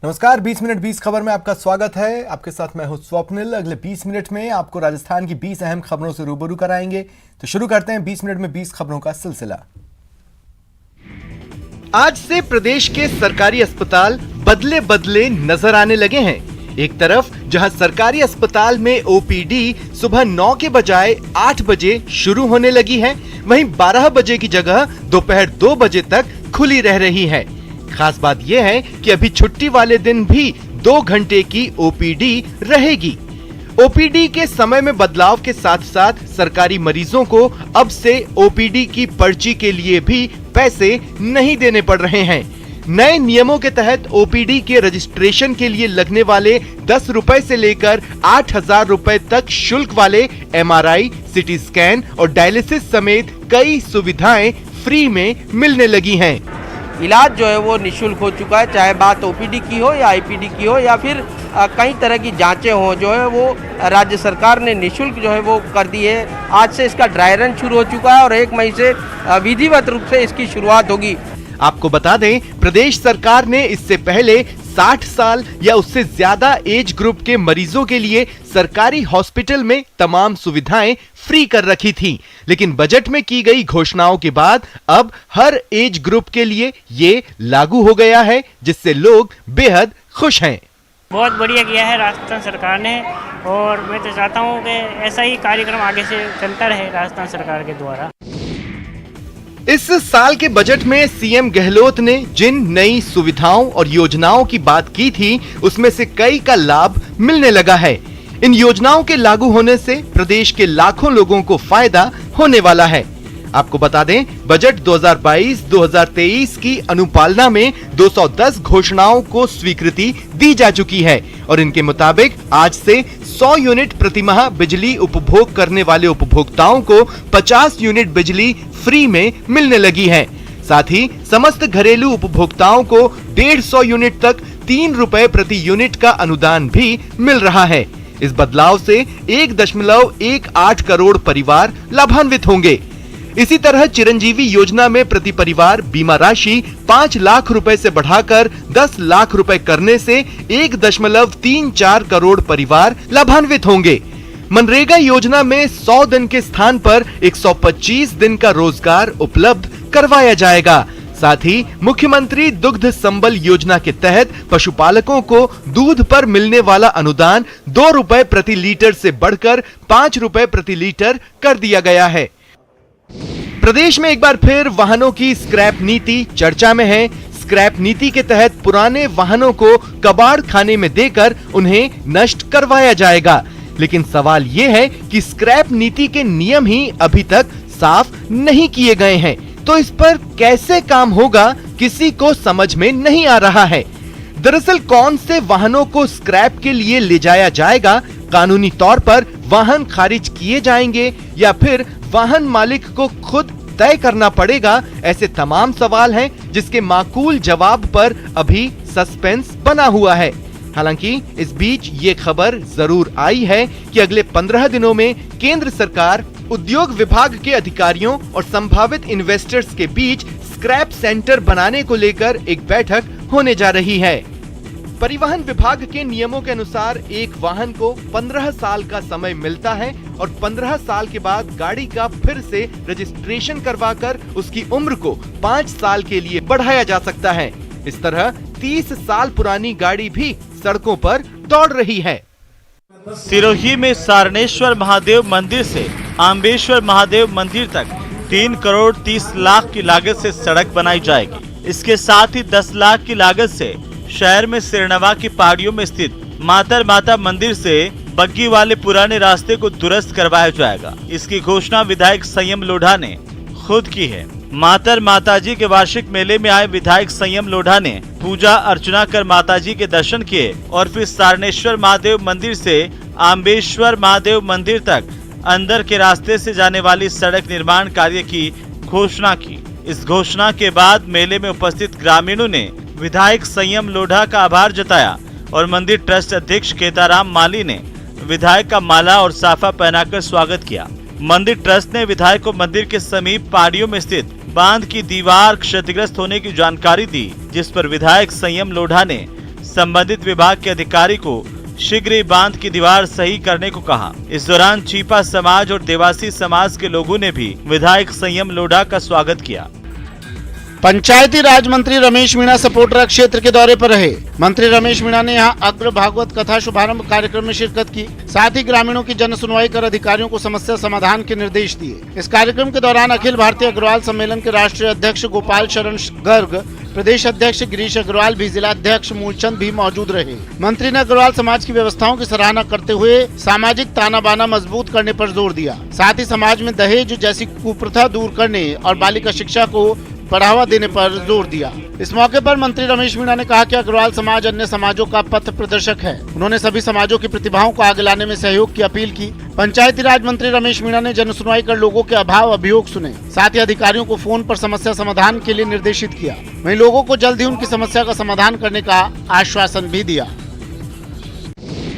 नमस्कार, 20 मिनट 20 खबर में आपका स्वागत है। आपके साथ मैं हूं स्वप्निल। अगले 20 मिनट में आपको राजस्थान की 20 अहम खबरों से रूबरू कराएंगे। तो शुरू करते हैं 20 मिनट में 20 खबरों का सिलसिला। आज से प्रदेश के सरकारी अस्पताल बदले बदले नजर आने लगे हैं। एक तरफ जहां सरकारी अस्पताल में ओपीडी सुबह 9 के बजाय 8 बजे शुरू होने लगी है, वहीं 12 बजे की जगह दोपहर 2 बजे तक खुली रह रही है। खास बात यह है कि अभी छुट्टी वाले दिन भी 2 घंटे की ओपीडी रहेगी। ओपीडी के समय में बदलाव के साथ साथ सरकारी मरीजों को अब से ओपीडी की पर्ची के लिए भी पैसे नहीं देने पड़ रहे हैं। नए नियमों के तहत ओपीडी के रजिस्ट्रेशन के लिए लगने वाले 10 रुपए से लेकर 8,000 रुपए तक शुल्क वाले एमआरआई, सीटी स्कैन और डायलिसिस समेत कई सुविधाएं फ्री में मिलने लगी हैं। इलाज जो है वो निःशुल्क हो चुका है, चाहे बात ओपीडी की हो या आईपीडी की हो या फिर कई तरह की जांचें हो, जो है वो राज्य सरकार ने निःशुल्क जो है वो कर दी है। आज से इसका ड्राई रन शुरू हो चुका है और 1 मई से विधिवत रूप से इसकी शुरुआत होगी। आपको बता दें, प्रदेश सरकार ने इससे पहले 60 साल या उससे ज्यादा एज ग्रुप के मरीजों के लिए सरकारी हॉस्पिटल में तमाम सुविधाएं फ्री कर रखी थी, लेकिन बजट में की गई घोषणाओं के बाद अब हर एज ग्रुप के लिए ये लागू हो गया है, जिससे लोग बेहद खुश हैं। बहुत बढ़िया किया है राजस्थान सरकार ने और मैं तो चाहता हूँ कि ऐसा ही कार्यक्रम आगे से चलता रहे राजस्थान सरकार के द्वारा। इस साल के बजट में सीएम गहलोत ने जिन नई सुविधाओं और योजनाओं की बात की थी, उसमें से कई का लाभ मिलने लगा है। इन योजनाओं के लागू होने से प्रदेश के लाखों लोगों को फायदा होने वाला है। आपको बता दें, बजट 2022-2023 की अनुपालना में 210 घोषणाओं को स्वीकृति दी जा चुकी है और इनके मुताबिक आज से 100 यूनिट प्रतिमाह बिजली उपभोग करने वाले उपभोक्ताओं को 50 यूनिट बिजली फ्री में मिलने लगी है। साथ ही समस्त घरेलू उपभोक्ताओं को 150 यूनिट तक 3 रुपए प्रति यूनिट का अनुदान भी मिल रहा है। इस बदलाव से 1.18 करोड़ परिवार लाभान्वित होंगे। इसी तरह चिरंजीवी योजना में प्रति परिवार बीमा राशि 5 लाख रुपए से बढ़ाकर 10 लाख रुपए करने से 1.34 करोड़ परिवार लाभान्वित होंगे। मनरेगा योजना में 100 दिन के स्थान पर 125 दिन का रोजगार उपलब्ध करवाया जाएगा। साथ ही मुख्यमंत्री दुग्ध संबल योजना के तहत पशुपालकों को दूध पर मिलने वाला अनुदान 2 रुपए प्रति लीटर से बढ़कर 5 रुपए प्रति लीटर कर दिया गया है। प्रदेश में एक बार फिर वाहनों की स्क्रैप नीति चर्चा में है। स्क्रैप नीति के तहत पुराने वाहनों को कबाड़ खाने में देकर उन्हें नष्ट करवाया जाएगा। लेकिन सवाल ये है कि स्क्रैप नीति के नियम ही अभी तक साफ नहीं किए गए हैं, तो इस पर कैसे काम होगा, किसी को समझ में नहीं आ रहा है। दरअसल कौन से वाहनों को स्क्रैप के लिए ले जाया जाएगा, कानूनी तौर पर वाहन खारिज किए जाएंगे या फिर वाहन मालिक को खुद तय करना पड़ेगा, ऐसे तमाम सवाल हैं जिसके माकूल जवाब पर अभी सस्पेंस बना हुआ है। हालांकि इस बीच ये खबर जरूर आई है कि अगले 15 दिनों में केंद्र सरकार उद्योग विभाग के अधिकारियों और संभावित इन्वेस्टर्स के बीच स्क्रैप सेंटर बनाने को लेकर एक बैठक होने जा रही है। परिवहन विभाग के नियमों के अनुसार एक वाहन को 15 साल का समय मिलता है और 15 साल के बाद गाड़ी का फिर से रजिस्ट्रेशन करवाकर उसकी उम्र को 5 साल के लिए बढ़ाया जा सकता है। इस तरह 30 साल पुरानी गाड़ी भी सड़कों पर दौड़ रही है। सिरोही में सारणेश्वर महादेव मंदिर से आम्बेश्वर महादेव मंदिर तक 3 करोड़ 30 लाख की लागत से सड़क बनाई जाएगी। इसके साथ ही 10 लाख की लागत से शहर में सिरनवा की पहाड़ियों में स्थित मातर माता मंदिर से बग्गी वाले पुराने रास्ते को दुरुस्त करवाया जाएगा। इसकी घोषणा विधायक संयम लोढ़ा ने खुद की है। मातर माताजी के वार्षिक मेले में आए विधायक संयम लोढ़ा ने पूजा अर्चना कर माताजी के दर्शन किए और फिर सारणेश्वर महादेव मंदिर से आम्बेश्वर महादेव मंदिर तक अंदर के रास्ते से जाने वाली सड़क निर्माण कार्य की घोषणा की। इस घोषणा के बाद मेले में उपस्थित ग्रामीणों ने विधायक संयम लोढ़ा का आभार जताया और मंदिर ट्रस्ट अध्यक्ष केताराम माली ने विधायक का माला और साफा पहनाकर स्वागत किया। मंदिर ट्रस्ट ने विधायक को मंदिर के समीप पहाड़ियों में स्थित बांध की दीवार क्षतिग्रस्त होने की जानकारी दी, जिस पर विधायक संयम लोढ़ा ने संबंधित विभाग के अधिकारी को शीघ्र ही बांध की दीवार सही करने को कहा। इस दौरान चीपा समाज और देवासी समाज के लोगों ने भी विधायक संयम लोढ़ा का स्वागत किया। पंचायती राज मंत्री रमेश मीणा सपोटरा क्षेत्र के दौरे पर रहे। मंत्री रमेश मीणा ने यहां अग्र भागवत कथा शुभारंभ कार्यक्रम में शिरकत की। साथ ही ग्रामीणों की जन सुनवाई कर अधिकारियों को समस्या समाधान के निर्देश दिए। इस कार्यक्रम के दौरान अखिल भारतीय अग्रवाल सम्मेलन के राष्ट्रीय अध्यक्ष गोपाल शरण गर्ग, प्रदेश अध्यक्ष गिरीश अग्रवाल भी, जिला अध्यक्ष मूलचंद भी मौजूद रहे। मंत्री ने अग्रवाल समाज की व्यवस्थाओं की सराहना करते हुए सामाजिक ताना बाना मजबूत करने पर जोर दिया। साथ ही समाज में दहेज जैसी कुप्रथा दूर करने और बालिका शिक्षा को बढ़ावा देने पर जोर दिया। इस मौके पर मंत्री रमेश मीणा ने कहा कि अग्रवाल समाज अन्य समाजों का पथ प्रदर्शक है। उन्होंने सभी समाजों की प्रतिभाओं को आगे लाने में सहयोग की अपील की। पंचायती राज मंत्री रमेश मीणा ने जन सुनवाई कर लोगों के अभाव अभियोग सुने। साथ ही अधिकारियों को फोन पर समस्या समाधान के लिए निर्देशित किया। वहीं लोगों को जल्द ही उनकी समस्या का समाधान करने का आश्वासन भी दिया।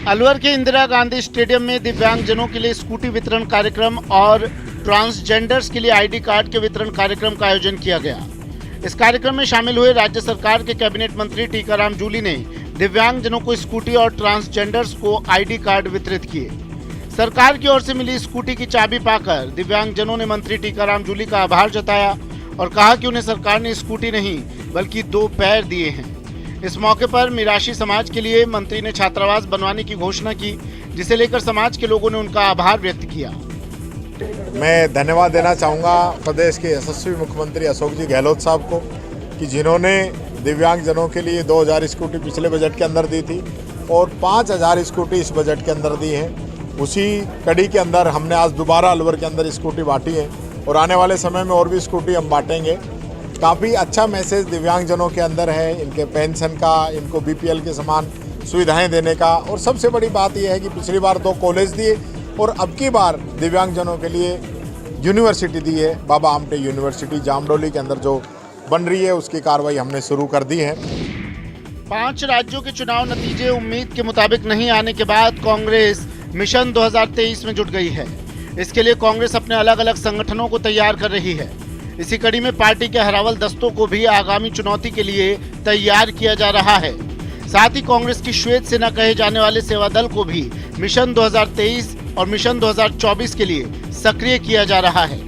अलवर के इंदिरा गांधी स्टेडियम में दिव्यांगजनों के लिए स्कूटी वितरण कार्यक्रम और ट्रांसजेंडर्स के लिए आईडी कार्ड के वितरण कार्यक्रम का आयोजन किया गया। इस कार्यक्रम में शामिल हुए राज्य सरकार के कैबिनेट मंत्री टीकाराम जूली ने दिव्यांगजनों को स्कूटी और ट्रांसजेंडर्स को आईडी कार्ड वितरित किए। सरकार की ओर से मिली स्कूटी की चाबी पाकर दिव्यांगजनों ने मंत्री टीकाराम जूली का आभार जताया और कहा कि उन्हें सरकार ने स्कूटी नहीं बल्कि 2 पैर दिए हैं। इस मौके पर मिराशी समाज के लिए मंत्री ने छात्रावास बनवाने की घोषणा की, जिसे लेकर समाज के लोगों ने उनका आभार व्यक्त किया। मैं धन्यवाद देना चाहूँगा प्रदेश के यशस्वी मुख्यमंत्री अशोक जी गहलोत साहब को कि जिन्होंने दिव्यांगजनों के लिए 2000 स्कूटी पिछले बजट के अंदर दी थी और 5000 स्कूटी इस बजट के अंदर दी है। उसी कड़ी के अंदर हमने आज दोबारा अलवर के अंदर स्कूटी बांटी है और आने वाले समय में और भी स्कूटी हम बांटेंगे। काफ़ी अच्छा मैसेज दिव्यांगजनों के अंदर है, इनके पेंशन का, इनको BPL के समान सुविधाएँ देने का। और सबसे बड़ी बात यह है कि पिछली बार 2 कॉलेज दिए और अब की बार दिव्यांगजनों के लिए यूनिवर्सिटी दी है। बाबा आमटे यूनिवर्सिटी जामडोली के अंदर जो बन रही है उसकी कार्रवाई हमने शुरू कर दी है। 5 राज्यों के चुनाव नतीजे उम्मीद के मुताबिक नहीं आने के बाद कांग्रेस मिशन 2023 में जुट गई है। इसके लिए कांग्रेस अपने अलग अलग संगठनों को तैयार कर रही है। इसी कड़ी में पार्टी के हरावल दस्तों को भी आगामी चुनौती के लिए तैयार किया जा रहा है। साथ ही कांग्रेस की श्वेत सेना कहे जाने वाले सेवा दल को भी मिशन 2023 और मिशन 2024 के लिए सक्रिय किया जा रहा है।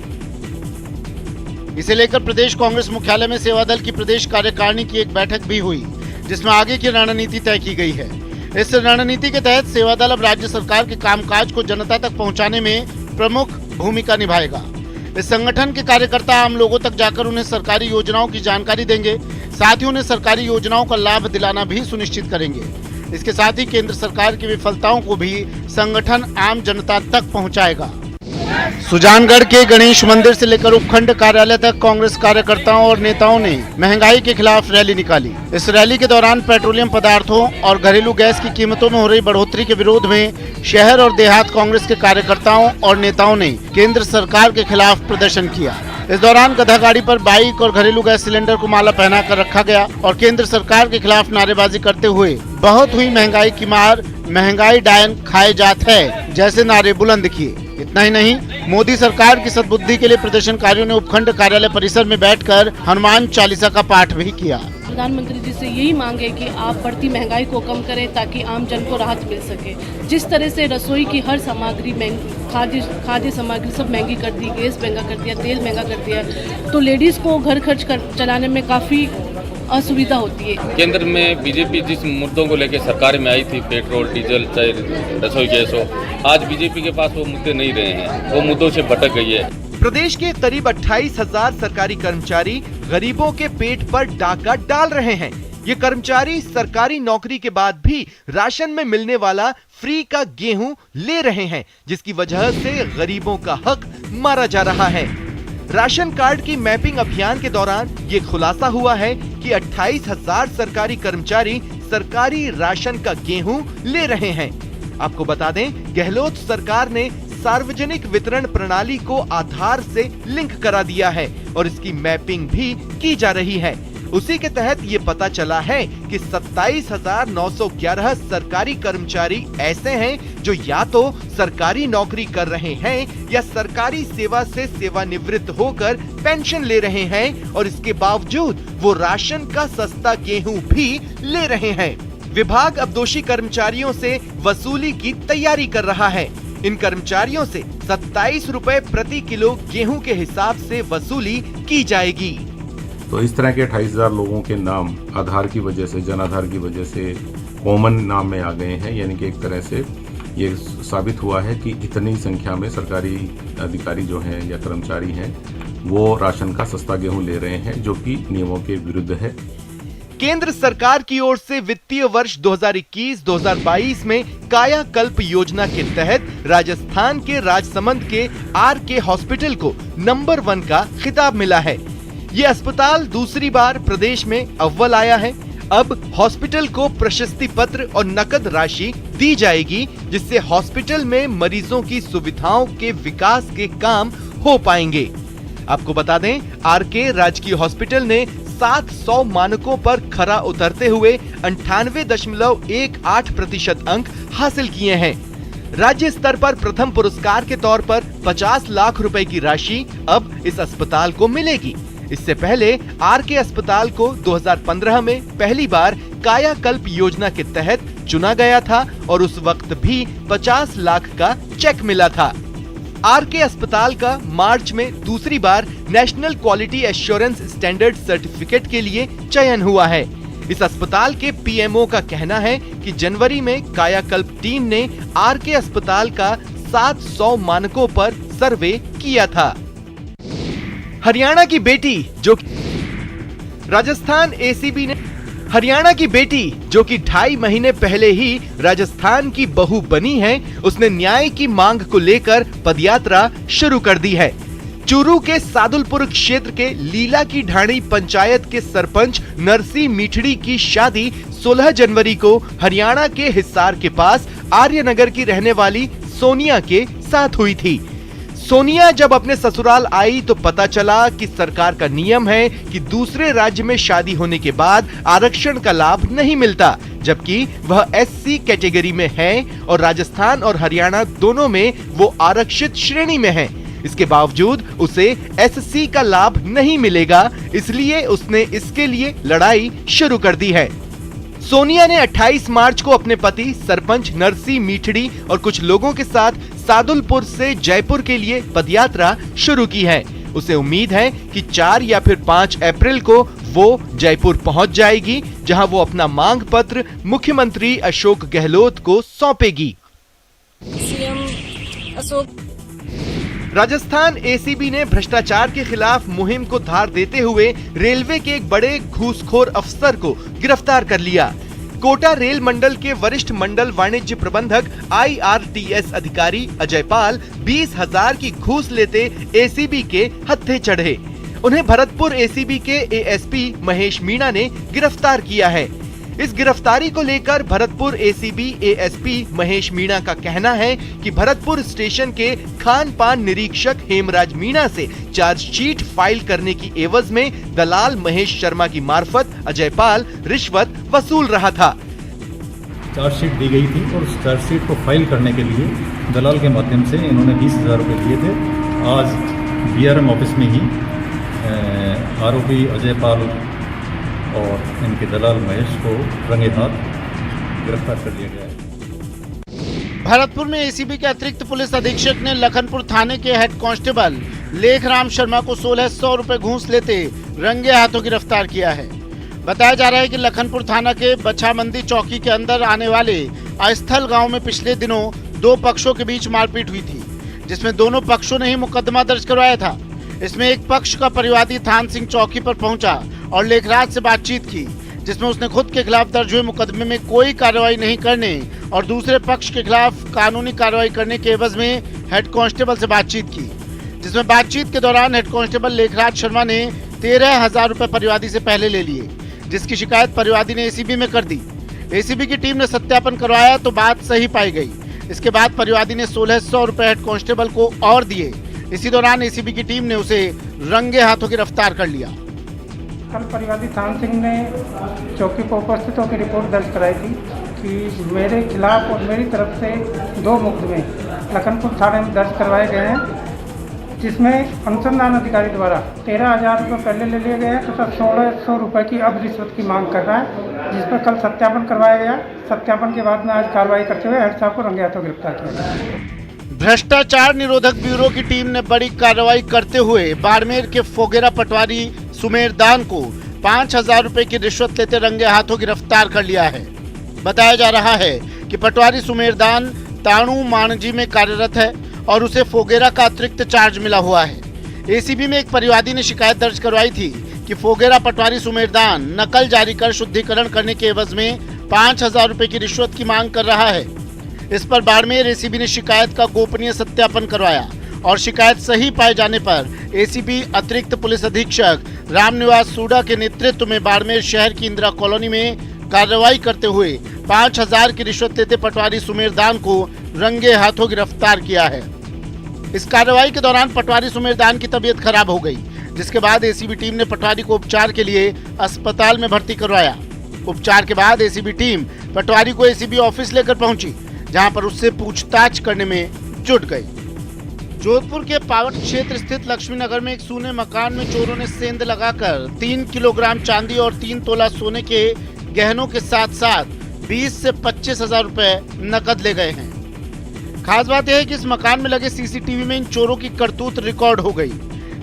इसे लेकर प्रदेश कांग्रेस मुख्यालय में सेवा दल की प्रदेश कार्यकारिणी की एक बैठक भी हुई, जिसमें आगे की रणनीति तय की गई है। इस रणनीति के तहत सेवा दल अब राज्य सरकार के कामकाज को जनता तक पहुंचाने में प्रमुख भूमिका निभाएगा। इस संगठन के कार्यकर्ता आम लोगों तक जाकर उन्हें सरकारी योजनाओं की जानकारी देंगे। साथ ही उन्हें सरकारी योजनाओं का लाभ दिलाना भी सुनिश्चित करेंगे। इसके साथ ही केंद्र सरकार की विफलताओं को भी संगठन आम जनता तक पहुंचाएगा। सुजानगढ़ के गणेश मंदिर से लेकर उपखंड कार्यालय तक कांग्रेस कार्यकर्ताओं और नेताओं ने महंगाई के खिलाफ रैली निकाली। इस रैली के दौरान पेट्रोलियम पदार्थों और घरेलू गैस की कीमतों में हो रही बढ़ोतरी के विरोध में शहर और देहात कांग्रेस के कार्यकर्ताओं और नेताओं ने केंद्र सरकार के खिलाफ प्रदर्शन किया। इस दौरान गधा गाड़ी पर बाइक और घरेलू गैस सिलेंडर को माला पहना कर रखा गया और केंद्र सरकार के खिलाफ नारेबाजी करते हुए बहुत हुई महंगाई की मार, महंगाई डायन खाए जात है जैसे नारे बुलंद किए। इतना ही नहीं, मोदी सरकार की सद्बुद्धि के लिए प्रदर्शनकारियों ने उपखंड कार्यालय परिसर में बैठकर हनुमान चालीसा का पाठ भी किया। प्रधानमंत्री जी से यही मांग है कि आप बढ़ती महंगाई को कम करें ताकि आम जन को राहत मिल सके। जिस तरह से रसोई की हर सामग्री खाद्य सामग्री सब महंगी कर दी, गैस महंगा कर दिया, तेल महंगा कर दिया, तो लेडीज को घर खर्च चलाने में काफ़ी असुविधा होती है। केंद्र में बीजेपी जिस मुद्दों को लेकर सरकार में आई थी, पेट्रोल डीजल चाहे रसोई गैस हो, आज बीजेपी के पास वो मुद्दे नहीं रहे हैं, वो मुद्दों से भटक गई है। प्रदेश के करीब 28,000 सरकारी कर्मचारी गरीबों के पेट पर डाका डाल रहे हैं। ये कर्मचारी सरकारी नौकरी के बाद भी राशन में मिलने वाला फ्री का गेहूं ले रहे हैं, जिसकी वजह से गरीबों का हक मारा जा रहा है। राशन कार्ड की मैपिंग अभियान के दौरान ये खुलासा हुआ है कि 28,000 सरकारी कर्मचारी सरकारी राशन का गेहूं ले रहे हैं। आपको बता दें, गहलोत सरकार ने सार्वजनिक वितरण प्रणाली को आधार से लिंक करा दिया है और इसकी मैपिंग भी की जा रही है। उसी के तहत ये पता चला है कि 27,911 सरकारी कर्मचारी ऐसे हैं जो या तो सरकारी नौकरी कर रहे हैं या सरकारी सेवा से सेवानिवृत्त होकर पेंशन ले रहे हैं और इसके बावजूद वो राशन का सस्ता गेहूं भी ले रहे हैं। विभाग अब दोषी कर्मचारियों से वसूली की तैयारी कर रहा है। इन कर्मचारियों से 27 रुपए प्रति किलो गेहूं के हिसाब से वसूली की जाएगी। तो इस तरह के 28,000 लोगों के नाम आधार की वजह से, जन आधार की वजह से कॉमन नाम में आ गए हैं। यानी कि एक तरह से ये साबित हुआ है कि इतनी संख्या में सरकारी अधिकारी जो हैं या कर्मचारी हैं वो राशन का सस्ता गेहूं ले रहे हैं, जो कि नियमों के विरुद्ध है। केंद्र सरकार की ओर से वित्तीय वर्ष 2021-2022 में कायाकल्प योजना के तहत राजस्थान के राजसमंद के आरके हॉस्पिटल को नंबर 1 का खिताब मिला है। ये अस्पताल दूसरी बार प्रदेश में अव्वल आया है। अब हॉस्पिटल को प्रशस्ति पत्र और नकद राशि दी जाएगी, जिससे हॉस्पिटल में मरीजों की सुविधाओं के विकास के काम हो पाएंगे। आपको बता दें, आरके राजकीय हॉस्पिटल ने 700 मानकों पर खरा उतरते हुए 98.18% अंक हासिल किए हैं। राज्य स्तर पर प्रथम पुरस्कार के तौर पर 50 लाख रुपए की राशि अब इस अस्पताल को मिलेगी। इससे पहले आरके अस्पताल को 2015 में पहली बार कायाकल्प योजना के तहत चुना गया था और उस वक्त भी 50 लाख का चेक मिला था। आरके अस्पताल का मार्च में दूसरी बार national quality assurance standard certificate के लिए चयन हुआ है। इस अस्पताल के पीएमओ का कहना है कि जनवरी में कायाकल्प टीम ने आरके अस्पताल का 700 मानकों पर सर्वे किया था। हरियाणा की बेटी जो कि 2.5 महीने पहले ही राजस्थान की बहू बनी है, उसने न्याय की मांग को लेकर पदयात्रा शुरू कर दी है। चूरू के सादुलपुर क्षेत्र के लीला की ढाणी पंचायत के सरपंच नरसी मीठड़ी की शादी 16 जनवरी को हरियाणा के हिसार के पास आर्यनगर की रहने वाली सोनिया के साथ हुई थी। सोनिया जब अपने ससुराल आई तो पता चला कि सरकार का नियम है कि दूसरे राज्य में शादी होने के बाद आरक्षण का लाभ नहीं मिलता, जबकि वह एससी कैटेगरी में है और राजस्थान और हरियाणा दोनों में वो आरक्षित श्रेणी में है। इसके बावजूद उसे एससी का लाभ नहीं मिलेगा, इसलिए उसने इसके लिए लड़ाई शुरू कर दी है। सोनिया ने 28 मार्च को अपने पति सरपंच नरसी मीठड़ी और कुछ लोगों के साथ सादुलपुर से जयपुर के लिए पदयात्रा शुरू की है। उसे उम्मीद है कि 4 या फिर 5 अप्रैल को वो जयपुर पहुंच जाएगी, जहां वो अपना मांग पत्र मुख्यमंत्री अशोक गहलोत को सौंपेगी। सीएम अशोक राजस्थान एसीबी ने भ्रष्टाचार के खिलाफ मुहिम को धार देते हुए रेलवे के एक बड़े घूसखोर अफसर को गिरफ्तार कर लिया। कोटा रेल मंडल के वरिष्ठ मंडल वाणिज्य प्रबंधक IRTS अधिकारी अजय पाल 20,000 की घूस लेते एसीबी के हत्थे चढ़े। उन्हें भरतपुर एसीबी के एएसपी महेश मीणा ने गिरफ्तार किया है। इस गिरफ्तारी को लेकर भरतपुर एसीबी एएसपी महेश मीणा का कहना है कि भरतपुर स्टेशन के खान पान निरीक्षक हेमराज मीणा से चार्जशीट फाइल करने की एवज में दलाल महेश शर्मा की मार्फत अजय पाल रिश्वत वसूल रहा था। चार्जशीट दी गई थी और उस चार्जशीट को फाइल करने के लिए दलाल के माध्यम से इन्होंने 20,000 रुपये दिए थे। आज BRM ऑफिस में ही आरोपी अजय पाल और इनके दलाल महेश को रंगे हाथ गिरफ्तार कर लिया गया है। भरतपुर में एसीबी के अतिरिक्त पुलिस अधीक्षक ने लखनपुर थाने के हेड कांस्टेबल लेखराम शर्मा को 1600 रुपए घूस लेते रंगे हाथों गिरफ्तार किया है। बताया जा रहा है कि लखनपुर थाना के बछामंदी चौकी के अंदर आने वाले अस्थल गांव में पिछले दिनों 2 पक्षों के बीच मारपीट हुई थी, जिसमें दोनों पक्षों ने ही मुकदमा दर्ज करवाया था। इसमें एक पक्ष का परिवादी थान सिंह चौकी पर पहुंचा और लेखराज से बातचीत की, जिसमें उसने खुद के खिलाफ दर्ज हुए मुकदमे में कोई कार्रवाई नहीं करने और दूसरे पक्ष के खिलाफ कानूनी कार्रवाई करने के एवज में हेड कांस्टेबल से बातचीत की, जिसमें बातचीत के दौरान हेड कांस्टेबल लेखराज शर्मा ने 13,000 रुपए परिवादी से पहले ले लिए, जिसकी शिकायत परिवादी ने एसीबी में कर दी। एसीबी की टीम ने सत्यापन करवाया तो बात सही पाई गई। इसके बाद परिवादी ने 1600 रुपए हेड कांस्टेबल को और दिए। इसी दौरान एसीबी की टीम ने उसे रंगे हाथों गिरफ्तार कर लिया। कल परिवादी थान सिंह ने चौकी पर उपस्थित होकर रिपोर्ट दर्ज कराई थी कि मेरे खिलाफ और मेरी तरफ से 2 मुकदमे लखनपुर थाने में दर्ज करवाए गए हैं। जिसमें अनुसंधान अधिकारी द्वारा 13,000 रुपये पहले ले लिए गए तथा 1,600 रुपये की अब रिश्वत की मांग कर रहा है, जिस पर कल सत्यापन करवाया गया। सत्यापन के बाद में आज कार्रवाई करते हुए हेड साहब को रंगे हाथों गिरफ्तार किया। भ्रष्टाचार निरोधक ब्यूरो की टीम ने बड़ी कार्रवाई करते हुए बाड़मेर के फोगेरा पटवारी सुमेरदान को 5,000 रुपये की रिश्वत लेते रंगे हाथों गिरफ्तार कर लिया है। बताया जा रहा है कि पटवारी सुमेरदान ताणू माणजी में कार्यरत है और उसे फोगेरा का अतिरिक्त चार्ज मिला हुआ है। एसीबी में एक परिवादी ने शिकायत दर्ज करवाई थी कि फोगेरा पटवारी सुमेरदान नकल जारी कर शुद्धिकरण करने के एवज में 5,000 रुपये की रिश्वत की मांग कर रहा है। इस पर बाड़मेर एसीबी ने शिकायत का गोपनीय सत्यापन करवाया और शिकायत सही पाए जाने पर एसीबी अतिरिक्त पुलिस अधीक्षक रामनिवास सूडा के नेतृत्व में बाड़मेर शहर की इंदिरा कॉलोनी में कार्रवाई करते हुए 5,000 की रिश्वत लेते पटवारी सुमेरदान को रंगे हाथों गिरफ्तार किया है। इस कार्रवाई के दौरान पटवारी सुमेरदान की तबीयत खराब हो गई, जिसके बाद एसीबी टीम ने पटवारी को उपचार के लिए अस्पताल में भर्ती करवाया। उपचार के बाद एसीबी टीम पटवारी को एसीबी ऑफिस लेकर पहुंची, जहां पर उससे पूछताछ करने में जुट गई। जोधपुर के पावट क्षेत्र स्थित लक्ष्मी नगर में एक सूने मकान में चोरों ने सेंध लगाकर 3 किलोग्राम चांदी और 3 तोला सोने के गहनों के साथ साथ 20 से 25,000 रुपए नकद ले गए हैं। खास बात यह है कि इस मकान में लगे सीसीटीवी में इन चोरों की करतूत रिकॉर्ड हो गई।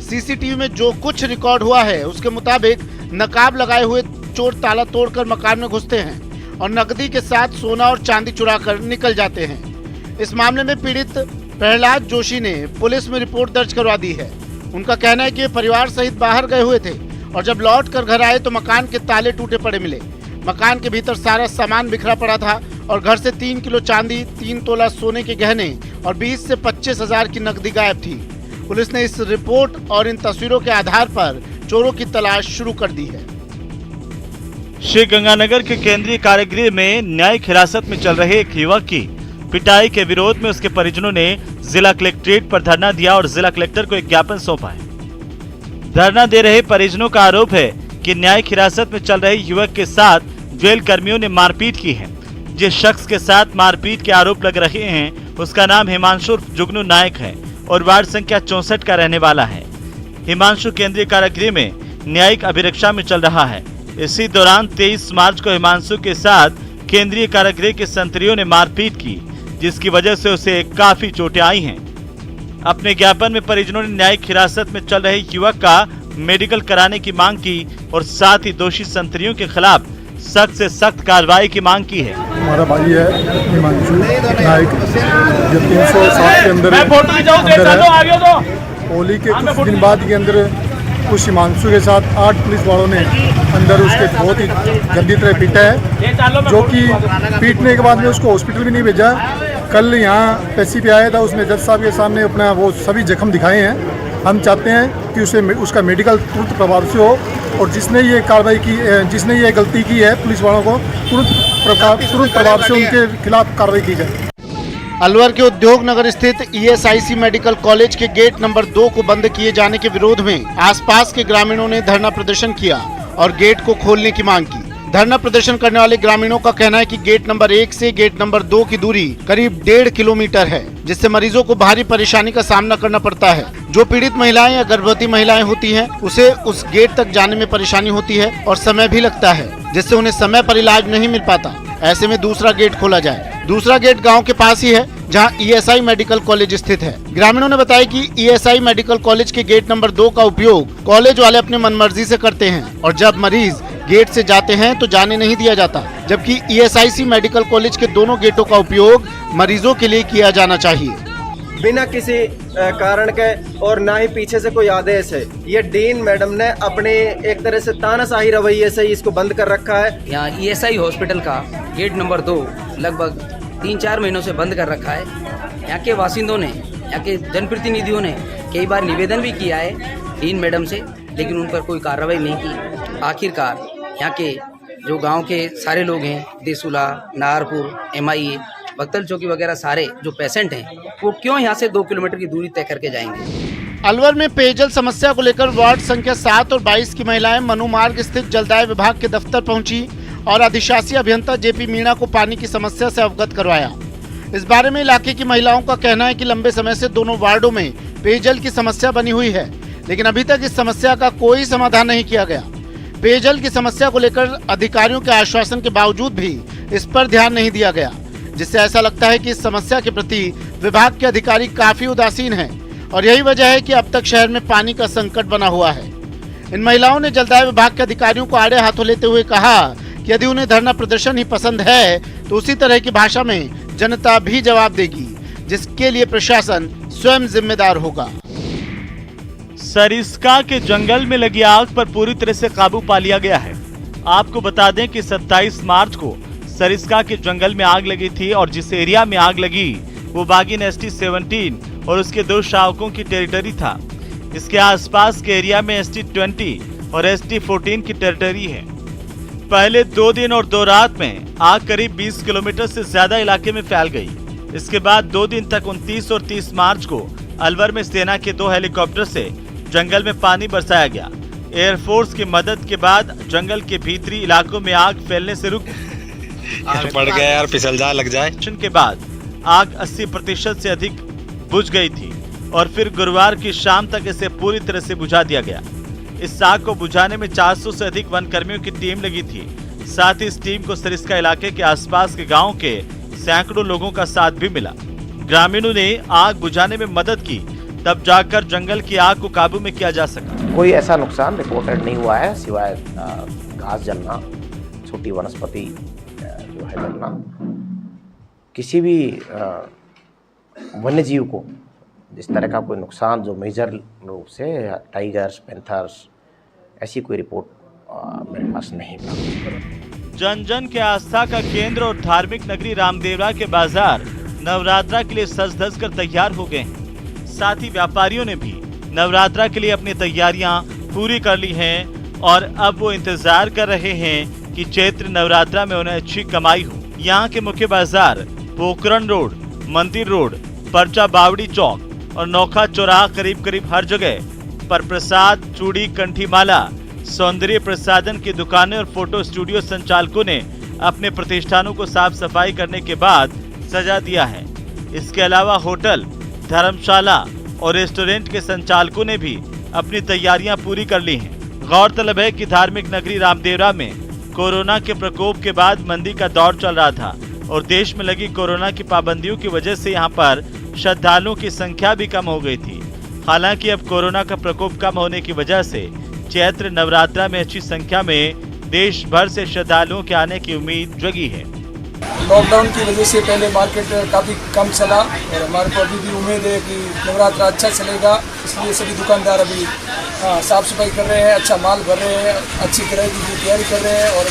सीसीटीवी में जो कुछ रिकॉर्ड हुआ है उसके मुताबिक नकाब लगाए हुए चोर ताला तोड़कर मकान में घुसते हैं और नकदी के साथ सोना और चांदी चुराकर निकल जाते हैं। इस मामले में पीड़ित प्रहलाद जोशी ने पुलिस में रिपोर्ट दर्ज करवा दी है। उनका कहना है कि वे परिवार सहित बाहर गए हुए थे और जब लौट कर घर आए तो मकान के ताले टूटे पड़े मिले। मकान के भीतर सारा सामान बिखरा पड़ा था और घर से 3 किलो चांदी, 3 तोला सोने के गहने और 20 से 25,000 की नकदी गायब थी। पुलिस ने इस रिपोर्ट और इन तस्वीरों के आधार पर चोरों की तलाश शुरू कर दी है। श्री गंगानगर के केंद्रीय कारागृह में न्यायिक हिरासत में चल रहे एक युवक की पिटाई के विरोध में उसके परिजनों ने जिला कलेक्ट्रेट पर धरना दिया और जिला कलेक्टर को एक ज्ञापन सौंपा है। धरना दे रहे परिजनों का आरोप है कि न्यायिक हिरासत में चल रहे युवक के साथ जेल कर्मियों ने मारपीट की है। जिस शख्स के साथ मारपीट के आरोप लग रहे हैं उसका नाम हिमांशु जुगनू नायक है और वार्ड संख्या 64 का रहने वाला है। हिमांशु केंद्रीय कारागृह में न्यायिक अभिरक्षा में चल रहा है। इसी दौरान 23 मार्च को हिमांशु के साथ केंद्रीय कारागृह के संतरियों ने मारपीट की, जिसकी वजह से उसे काफी चोटें आई हैं। अपने ज्ञापन में परिजनों ने न्यायिक हिरासत में चल रहे युवक का मेडिकल कराने की मांग की और साथ ही दोषी संतरियों के खिलाफ सख्त से सख्त कार्रवाई की मांग की है। हमारा भाई है हिमांशु नायक, जो 307 के अंदर होली के कुछ दिन बाद के अंदर उस हिमांशु के साथ 8 पुलिस वालों ने अंदर उसके बहुत ही गंदी तरह पीटा है, जो कि पीटने के बाद में उसको हॉस्पिटल भी नहीं भेजा। कल यहाँ पेशी पे आया था, उसने जज साहब के सामने अपना वो सभी जख्म दिखाए हैं। हम चाहते हैं कि उसका मेडिकल तुरंत प्रभाव से हो और जिसने ये कार्रवाई की, जिसने ये गलती की है पुलिस वालों को तुरंत प्रभाव से उनके खिलाफ कार्रवाई की जाए। अलवर के उद्योग नगर स्थित ईएसआईसी मेडिकल कॉलेज के गेट नंबर 2 को बंद किए जाने के विरोध में आसपास के ग्रामीणों ने धरना प्रदर्शन किया और गेट को खोलने की मांग की। धरना प्रदर्शन करने वाले ग्रामीणों का कहना है कि गेट नंबर 1 से गेट नंबर 2 की दूरी करीब 1.5 किलोमीटर है, जिससे मरीजों को भारी परेशानी का सामना करना पड़ता है। जो पीड़ित महिलाएं या गर्भवती महिलाएं होती हैं, उसे उस गेट तक जाने में परेशानी होती है और समय भी लगता है, जिससे उन्हें समय पर इलाज नहीं मिल पाता। ऐसे में दूसरा गेट खोला जाए। दूसरा गेट गांव के पास ही है, जहां ईएसआई मेडिकल कॉलेज स्थित है। ग्रामीणों ने बताया कि ईएसआई मेडिकल कॉलेज के गेट नंबर 2 का उपयोग कॉलेज वाले अपने मनमर्जी से करते हैं और जब मरीज गेट से जाते हैं तो जाने नहीं दिया जाता, जबकि ईएसआईसी मेडिकल कॉलेज के दोनों गेटों का उपयोग मरीजों के लिए किया जाना चाहिए। बिना किसी कारण के और ना ही पीछे से कोई आदेश है, ये डीन मैडम ने अपने एक तरह से तानाशाही रवैये से इसको बंद कर रखा है। यहाँ ईएसआई हॉस्पिटल का गेट नंबर 2 लगभग 3-4 महीनों से बंद कर रखा है। यहाँ के बासिंदों ने, यहाँ के जनप्रतिनिधियों ने कई बार निवेदन भी किया है डीन मैडम से, लेकिन उन पर कोई कार्रवाई नहीं की। आखिरकार यहाँ के जो गांव के सारे लोग हैं, देसुला, नाहरपुर, MIA, बख्तल चौकी वगैरह सारे जो पेशेंट हैं, वो क्यों यहाँ से 2 किलोमीटर की दूरी तय करके जाएंगे। अलवर में पेयजल समस्या को लेकर वार्ड संख्या 7 और 22 की महिलाएं मनु मार्ग स्थित जलदाय विभाग के दफ्तर पहुंची और अधिशासी अभियंता JP मीणा को पानी की समस्या से अवगत करवाया। इस बारे में इलाके की महिलाओं का कहना है कि लंबे समय से दोनों वार्डों में पेयजल की समस्या बनी हुई है, लेकिन अभी तक इस समस्या का कोई समाधान नहीं किया गया। पेयजल की समस्या को लेकर अधिकारियों के आश्वासन के बावजूद भी इस पर ध्यान नहीं दिया गया, जिससे ऐसा लगता है कि इस समस्या के प्रति विभाग के अधिकारी काफी उदासीन हैं और यही वजह है कि अब तक शहर में पानी का संकट बना हुआ है। इन महिलाओं ने जलदाय विभाग के अधिकारियों को आड़े हाथों लेते हुए कहा कि यदि उन्हें धरना प्रदर्शन ही पसंद है तो उसी तरह की भाषा में जनता भी जवाब देगी, जिसके लिए प्रशासन स्वयं जिम्मेदार होगा। सरिस्का के जंगल में लगी आग पर पूरी तरह से काबू पा लिया गया है। आपको बता दें कि 27 मार्च को सरिस्का के जंगल में आग लगी थी और जिस एरिया में आग लगी वो बागिन ST-17 और उसके 2 शावकों की टेरिटरी था। इसके आसपास के एरिया में ST-20 और ST-14 की टेरिटरी है। पहले 2 दिन और 2 रात में आग करीब 20 किलोमीटर से ज्यादा इलाके में फैल गई। इसके बाद 2 दिन तक 29 और 30 मार्च को अलवर में सेना के 2 हेलीकॉप्टर से जंगल में पानी बरसाया गया। एयरफोर्स की मदद के बाद जंगल के भीतरी इलाकों में आग फैलने से रुक बढ़ गया यार, फिसल जा लग जाए। के बाद आग 80% से अधिक बुझ गई थी और फिर गुरुवार की शाम तक इसे पूरी तरह से बुझा दिया गया। इस आग को बुझाने में 400 से अधिक वन कर्मियों की टीम लगी थी। साथ ही इस टीम को सरिस्का इलाके के आसपास के गाँव के सैकड़ों लोगों का साथ भी मिला। ग्रामीणों ने आग बुझाने में मदद की, तब जाकर जंगल की आग को काबू में किया जा सका। कोई ऐसा नुकसान रिपोर्टेड नहीं हुआ है सिवाय घास जलना, छोटी वनस्पति जो है जलना। किसी भी वन्य जीव को इस तरह का कोई नुकसान जो मेजर रूप से टाइगर्स, पैंथर्स, ऐसी कोई रिपोर्ट मेरे पास नहीं प्राप्त। जन जन के आस्था का केंद्र और धार्मिक नगरी रामदेवरा के बाजार नवरात्रा के लिए सज धज कर तैयार हो गए हैं। साथ ही व्यापारियों ने भी नवरात्रा के लिए अपनी तैयारियां पूरी कर ली हैं और अब वो इंतजार कर रहे हैं कि चैत्र नवरात्रा में उन्हें अच्छी कमाई हो। यहाँ के मुख्य बाजार पोखरण रोड, मंदिर रोड, परचा बावड़ी चौक और नौखा चौराहा करीब हर जगह पर प्रसाद, चूड़ी, कंठी माला, सौंदर्य प्रसाधन की दुकानें और फोटो स्टूडियो संचालकों ने अपने प्रतिष्ठानों को साफ सफाई करने के बाद सजा दिया है। इसके अलावा होटल, धर्मशाला और रेस्टोरेंट के संचालकों ने भी अपनी तैयारियां पूरी कर ली हैं। गौरतलब है कि धार्मिक नगरी रामदेवरा में कोरोना के प्रकोप के बाद मंदी का दौर चल रहा था और देश में लगी कोरोना की पाबंदियों की वजह से यहां पर श्रद्धालुओं की संख्या भी कम हो गई थी। हालांकि अब कोरोना का प्रकोप कम होने की वजह से चैत्र नवरात्रा में अच्छी संख्या में देश भर से श्रद्धालुओं के आने की उम्मीद जगी है। लॉकडाउन की वजह से पहले मार्केट काफ़ी कम चला और हमारे को अभी भी उम्मीद है कि नवरात्रा अच्छा चलेगा, इसलिए सभी दुकानदार अभी साफ सफाई कर रहे हैं, अच्छा माल भर रहे हैं, अच्छी ग्राहकी की तैयारी कर रहे हैं और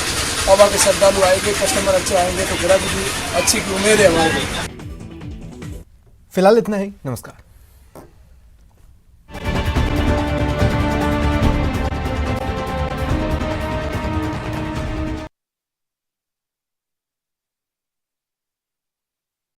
अब आगे श्रद्धालु आएंगे, कस्टमर अच्छे आएंगे तो ग्राहकी की अच्छी की उम्मीद है हमारे। फिलहाल इतना ही, नमस्कार।